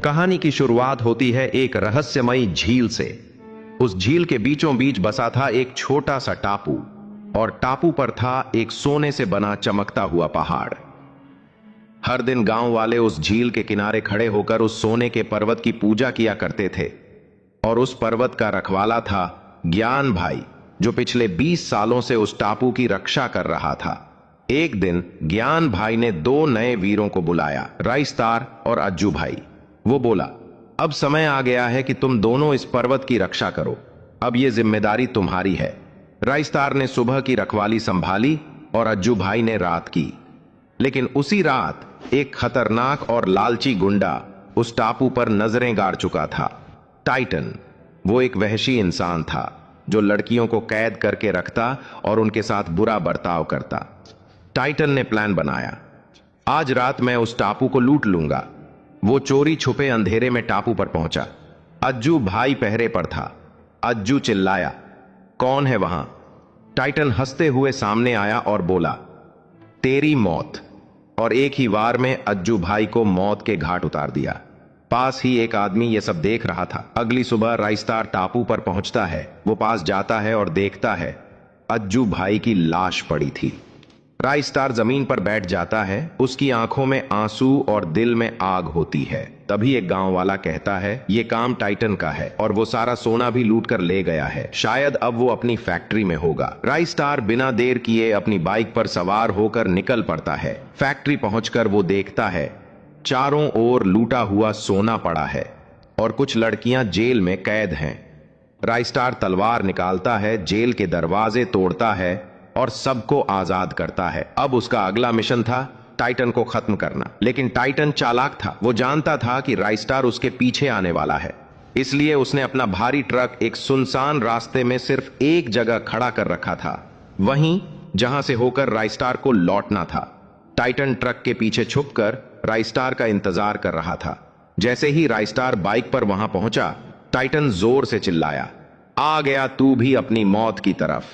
कहानी की शुरुआत होती है एक रहस्यमयी झील से। उस झील के बीचों बीच बसा था एक छोटा सा टापू, और टापू पर था एक सोने से बना चमकता हुआ पहाड़। हर दिन गांव वाले उस झील के किनारे खड़े होकर उस सोने के पर्वत की पूजा किया करते थे। और उस पर्वत का रखवाला था ज्ञान भाई, जो पिछले 20 सालों से उस टापू की रक्षा कर रहा था। एक दिन ज्ञान भाई ने दो नए वीरों को बुलाया, राइस्तार और अज्जू भाई। वो बोला, अब समय आ गया है कि तुम दोनों इस पर्वत की रक्षा करो। अब यह जिम्मेदारी तुम्हारी है। राइस्तार ने सुबह की रखवाली संभाली और अज्जू भाई ने रात की। लेकिन उसी रात एक खतरनाक और लालची गुंडा उस टापू पर नजरें गाड़ चुका था। टाइटन। वो एक वहशी इंसान था जो लड़कियों को कैद करके रखता और उनके साथ बुरा बर्ताव करता। टाइटन ने प्लान बनाया, आज रात मैं उस टापू को लूट लूंगा। वो चोरी छुपे अंधेरे में टापू पर पहुंचा। अज्जू भाई पहरे पर था। अज्जू चिल्लाया, कौन है वहां? टाइटन हंसते हुए सामने आया और बोला, तेरी मौत। और एक ही वार में अज्जू भाई को मौत के घाट उतार दिया। पास ही एक आदमी यह सब देख रहा था। अगली सुबह राइस्तार टापू पर पहुंचता है। वो पास जाता है और देखता है अज्जू भाई की लाश पड़ी थी। राइस्तार जमीन पर बैठ जाता है। उसकी आंखों में आंसू और दिल में आग होती है। तभी एक गांव वाला कहता है, ये काम टाइटन का है और वो सारा सोना भी लूट कर ले गया है। शायद अब वो अपनी फैक्ट्री में होगा। राइस्तार बिना देर किए अपनी बाइक पर सवार होकर निकल पड़ता है। फैक्ट्री पहुंचकर वो देखता है चारों ओर लूटा हुआ सोना पड़ा है और कुछ लड़कियां जेल में कैद हैं। राइस्तार तलवार निकालता है, जेल के दरवाजे तोड़ता है और सबको आजाद करता है। अब उसका अगला मिशन था टाइटन को खत्म करना। लेकिन टाइटन चालाक था। वो जानता था कि राइस्तार उसके पीछे आने वाला है। इसलिए उसने अपना भारी ट्रक एक सुनसान रास्ते में सिर्फ एक जगह खड़ा कर रखा था, वहीं जहां से होकर राइस्तार को लौटना था। टाइटन ट्रक के पीछे छुपकर राइस्तार का इंतजार कर रहा था। जैसे ही राइस्तार बाइक पर वहां पहुंचा, टाइटन जोर से चिल्लाया, आ गया तू भी अपनी मौत की तरफ।